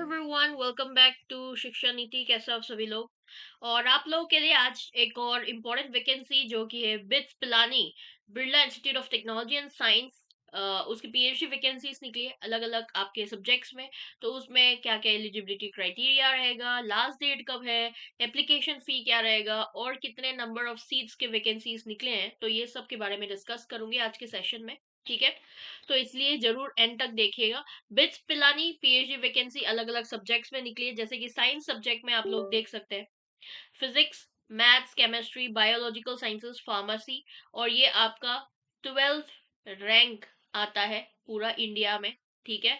Everyone, welcome back to शिक्षा नीति। कैसे आप सभी लोग। और आप लोगों के लिए आज एक और इम्पोर्टेंट वैकेंसी जो कि है bits Pilani, Birla institute of technology and science. उसकी पीएचडी वैकेंसीज निकली है अलग अलग आपके सब्जेक्ट्स में। तो उसमें क्या क्या एलिजिबिलिटी क्राइटेरिया रहेगा, लास्ट डेट कब है, एप्लीकेशन फी क्या रहेगा और कितने नंबर ऑफ सीट्स के वैकेंसीज निकले हैं, तो ये सब के बारे में डिस्कस करूंगी आज के सेशन में। ठीक है, तो इसलिए जरूर एंड तक देखिएगा। बिट्स पिलानी पीएचडी वैकेंसी अलग अलग सब्जेक्ट्स में निकली है, जैसे कि साइंस सब्जेक्ट में आप लोग देख सकते हैं physics, maths, chemistry, biological sciences, pharmacy. और ये आपका 12th रैंक आता है पूरा इंडिया में। ठीक है,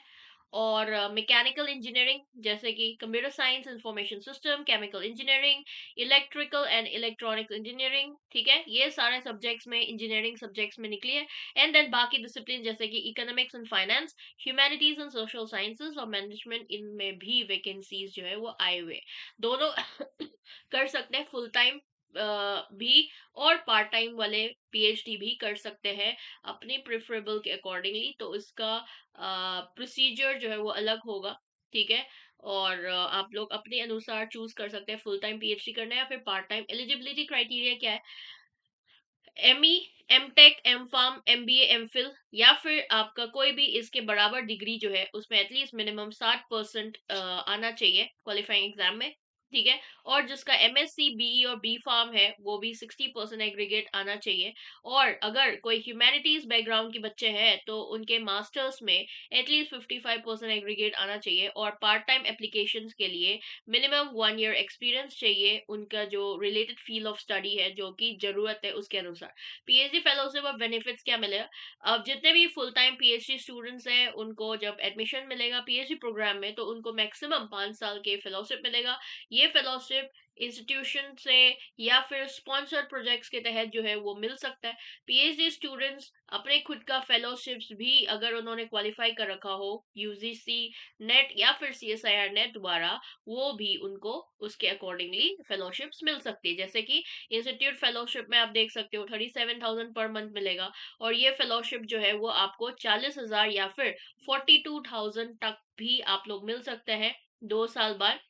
और मैकेनिकल इंजीनियरिंग जैसे कि computer science, information system, chemical engineering, electrical and electronics engineering. ठीक है, ये सारे सब्जेक्ट्स में इंजीनियरिंग सब्जेक्ट्स में निकली है। एंड देन बाकी डिसिप्लिन जैसे कि economics and finance, humanities and social sciences और मैनेजमेंट, इनमें भी वैकेंसीज जो है वो आए हुए। दोनों कर सकते हैं, फुल टाइम भी और पार्ट टाइम वाले पीएचडी भी कर सकते हैं अपनी प्रेफरेबल के अकॉर्डिंगली। तो इसका प्रोसीजर जो है वो अलग होगा। ठीक है, और आप लोग अपने अनुसार चूज कर सकते हैं फुल टाइम पीएचडी करना है या फिर पार्ट टाइम। एलिजिबिलिटी क्राइटेरिया क्या है? ME, M tech, M pharm, M B M phil, या फिर आपका कोई भी इसके बराबर डिग्री जो है उसमें एटलीस्ट मिनिमम 60% आना चाहिए क्वालिफाइंग एग्जाम में। ठीक है, और जिसका एमएससी बीई और बी फार्म है वो भी 60% एग्रीगेट आना चाहिए। और अगर कोई ह्यूमैनिटीज बैकग्राउंड के बच्चे हैं तो उनके मास्टर्स में एटलीस्ट 55% एग्रीगेट आना चाहिए। और पार्ट टाइम एप्लीकेशन के लिए मिनिमम 1 ईयर एक्सपीरियंस चाहिए उनका जो रिलेटेड फील्ड ऑफ स्टडी है, जो कि जरूरत है उसके अनुसार। पीएचडी फेलोशिप और बेनिफिट्स क्या मिलेगा? अब जितने भी फुल टाइम पीएचडी स्टूडेंट्स हैं उनको जब एडमिशन मिलेगा पीएचडी प्रोग्राम में तो उनको मैक्सिमम 5 साल के फेलोशिप मिलेगा। ये फेलोशिप इंस्टीट्यूशन से या फिर स्पॉन्सर्ड प्रोजेक्ट्स के तहत जो है वो मिल सकता है। पीएचडी स्टूडेंट्स अपने खुद का फेलोशिप्स भी अगर उन्होंने क्वालिफाई कर रखा हो यूजीसी नेट या फिर सीएसआईआर नेट द्वारा, वो भी उनको उसके अकॉर्डिंगली फेलोशिप्स मिल सकती है। जैसे कि इंस्टीट्यूट फेलोशिप में आप देख सकते हो 37,000 पर मंथ मिलेगा। और ये फेलोशिप जो है वो आपको 40,000 या फिर 42,000 तक भी आप लोग मिल सकते हैं 2 साल बाद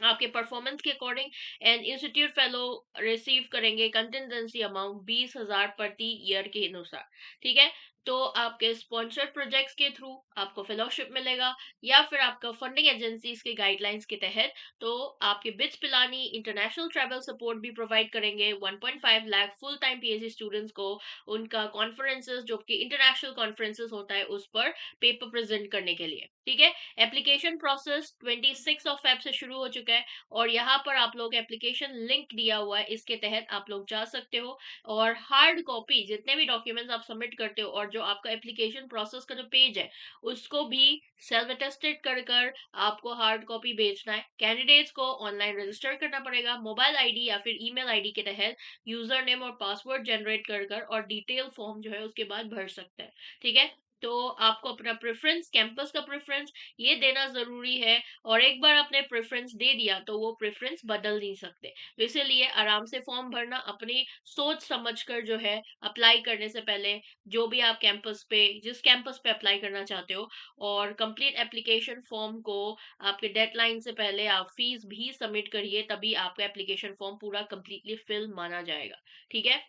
आपके परफॉर्मेंस के according. And institute fellow receive करेंगे कंटिजेंसी अमाउंट 20,000 प्रति ईयर के अनुसार। ठीक है, तो आपके स्पॉन्सर्ड प्रोजेक्ट्स के थ्रू आपको फेलोशिप मिलेगा या फिर आपका फंडिंग एजेंसीज के गाइडलाइंस के तहत तो आपके bits Pilani international travel support भी प्रोवाइड करेंगे 1.5 lakh full time PhD students को उनका कॉन्फ्रेंसेस जो कि इंटरनेशनल कॉन्फ्रेंसेस होता है उस पर पेपर प्रेजेंट करने के लिए। ठीक है, एप्लीकेशन प्रोसेस 26 ऑफ फेब से शुरू हो चुका है और यहाँ पर आप लोग एप्लीकेशन लिंक दिया हुआ है, इसके तहत आप लोग जा सकते हो। और हार्ड कॉपी जितने भी डॉक्यूमेंट्स आप सबमिट करते हो और जो आपका एप्लीकेशन प्रोसेस का जो पेज है उसको भी सेल्फ अटेस्टेड कर कर आपको हार्ड कॉपी भेजना है। कैंडिडेट्स को ऑनलाइन रजिस्टर करना पड़ेगा मोबाइल आईडी या फिर ईमेल आईडी के तहत, यूजर नेम और पासवर्ड जनरेट कर कर और डिटेल फॉर्म जो है उसके बाद भर सकते हैं। ठीक है, तो आपको अपना प्रेफरेंस, कैंपस का प्रेफरेंस ये देना जरूरी है। और एक बार आपने प्रेफरेंस दे दिया तो वो प्रेफरेंस बदल नहीं सकते। तो इसीलिए आराम से फॉर्म भरना, अपनी सोच समझकर जो है अप्लाई करने से पहले जो भी आप कैंपस पे जिस कैंपस पे अप्लाई करना चाहते हो और कंप्लीट एप्लीकेशन फॉर्म को आपके डेडलाइन से पहले आप फीस भी सबमिट करिए, तभी आपका एप्लीकेशन फॉर्म पूरा कंप्लीटली फिल माना जाएगा। ठीक है,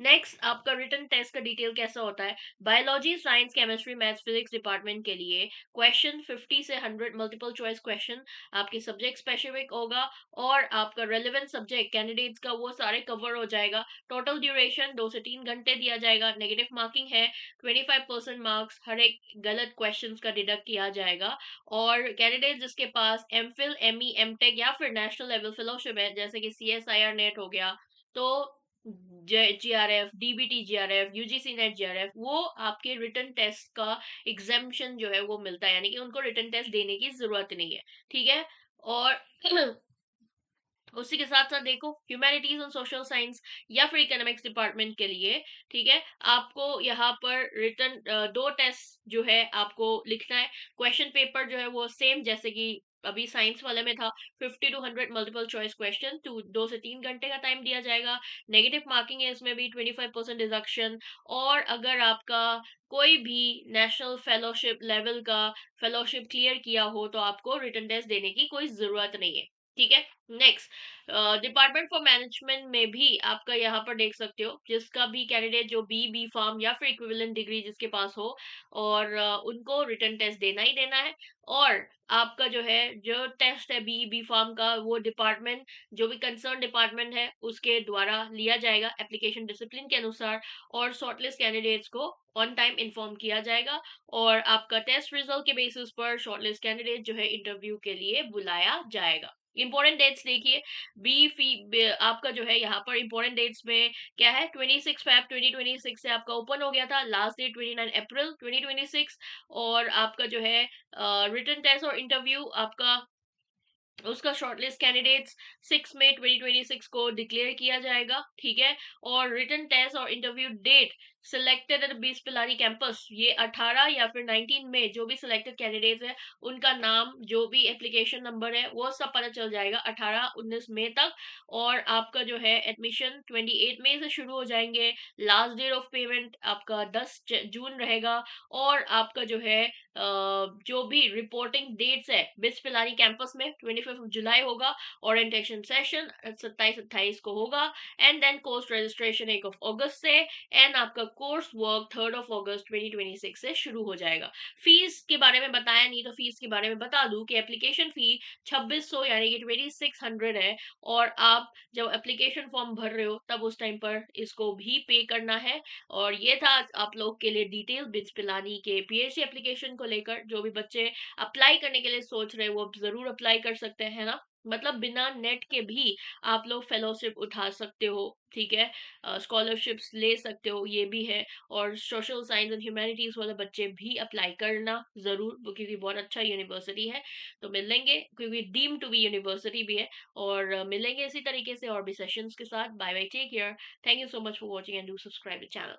नेक्स्ट आपका रिटन टेस्ट का डिटेल कैसा होता है? Biology, science, chemistry, maths, physics department के लिए क्वेश्चन 50 से 100 मल्टीपल चॉइस क्वेश्चन आपके सब्जेक्ट स्पेसिफिक होगा और आपका रेलेवेंट सब्जेक्ट कैंडिडेट्स का वो सारे कवर हो जाएगा। टोटल ड्यूरेशन 2 से 3 घंटे दिया जाएगा। नेगेटिव मार्किंग है 25% मार्क्स हर एक गलत क्वेश्चन का डिडक्ट किया जाएगा। और कैंडिडेट जिसके पास M Phil, M E, M Tech या फिर नेशनल लेवल फेलोशिप है जैसे कि C S I R NET हो गया, तो JRF, DBT JRF, UGC NET JRF, वो आपके रिटन टेस्ट का एग्जामिशन जो है वो मिलता है, यानी कि उनको रिटन टेस्ट देने की जरूरत नहीं है। ठीक है, और उसी के साथ साथ देखो ह्यूमैनिटीज एंड सोशल साइंस या फिर इकोनॉमिक्स डिपार्टमेंट के लिए, ठीक है, आपको यहाँ पर रिटर्न 2 टेस्ट जो है आपको लिखना है। क्वेश्चन पेपर जो है वो सेम जैसे कि अभी साइंस वाले में था, 50 to 100 मल्टीपल चॉइस क्वेश्चन, 2 से 3 घंटे का टाइम दिया जाएगा। नेगेटिव मार्किंग है इसमें भी, 25% डिडक्शन। और अगर आपका कोई भी नेशनल फेलोशिप लेवल का फेलोशिप क्लियर किया हो तो आपको रिटर्न टेस्ट देने की कोई जरूरत नहीं है, ठीक है। नेक्स्ट, डिपार्टमेंट फॉर मैनेजमेंट में भी आपका यहाँ पर देख सकते हो, जिसका भी कैंडिडेट जो बी फार्म या फिर इक्विवेलेंट डिग्री जिसके पास हो, और उनको रिटर्न टेस्ट देना ही देना है। और आपका जो है जो टेस्ट है बी फार्म का, वो डिपार्टमेंट जो भी कंसर्न डिपार्टमेंट है उसके द्वारा लिया जाएगा एप्लीकेशन डिसिप्लिन के अनुसार, और शॉर्टलिस्ट कैंडिडेट्स को ऑन टाइम इन्फॉर्म किया जाएगा। और आपका टेस्ट रिजल्ट के बेसिस पर शॉर्टलिस्ट कैंडिडेट जो है इंटरव्यू के लिए बुलाया जाएगा। इंपॉर्टेंट डेट्स देखिए, आपका जो है यहाँ पर इंपॉर्टेंट डेट्स में क्या है, 26 Feb 2026 से आपका ओपन हो गया था, लास्ट डेट 29 अप्रैल 2026। और आपका जो है रिटन टेस्ट और इंटरव्यू आपका उसका शॉर्टलिस्ट कैंडिडेट्स 6 मई 2026 को डिक्लेयर किया जाएगा, ठीक है। और रिटन टेस्ट और इंटरव्यू डेट सिलेक्टेड एट बीस पिलानी कैंपस, ये 18 या फिर 19 में जो भी सिलेक्टेड कैंडिडेट्स है उनका नाम, जो भी एप्लीकेशन नंबर है वो सब पता चल जाएगा 18-19 मई तक। और आपका जो है एडमिशन 28 मई से शुरू हो जाएंगे। लास्ट डेट ऑफ पेमेंट आपका 10 जून रहेगा। और आपका जो है जो भी रिपोर्टिंग डेट्स है बिट्स पिलानी कैंपस में 25 जुलाई होगा। ओरिएंटेशन सेशन 27-28 को होगा। एंड देन कोर्स रजिस्ट्रेशन 1 अगस्त से। एंड आपका कोर्स वर्क 3 अगस्त 2026 से शुरू हो जाएगा। फीस के बारे में बताया नहीं तो फीस के बारे में बता दूं कि एप्लीकेशन फी 2600 यानी कि 2600 है। और आप जब एप्लीकेशन फॉर्म भर रहे हो तब उस टाइम पर इसको भी पे करना है। और ये था आप लोग के लिए डिटेल बिट्स पिलानी के पीएचडी एप्लीकेशन को लेकर। जो भी बच्चे अप्लाई करने के लिए सोच रहे हैं वो जरूर अप्लाई कर सकते हैं ना, मतलब बिना नेट के भी आप लोग फेलोशिप उठा सकते हो, ठीक है, स्कॉलरशिप्स ले सकते हो, ये भी है। और सोशल साइंस एंड ह्यूमैनिटीज वाले बच्चे भी अप्लाई करना जरूर, क्योंकि बहुत अच्छा यूनिवर्सिटी है। तो मिलेंगे, क्योंकि डीम टू बी यूनिवर्सिटी भी है। और मिलेंगे इसी तरीके से और भी सेशंस के साथ। Bye bye, take care, thank you so much for watching and do subscribe the channel.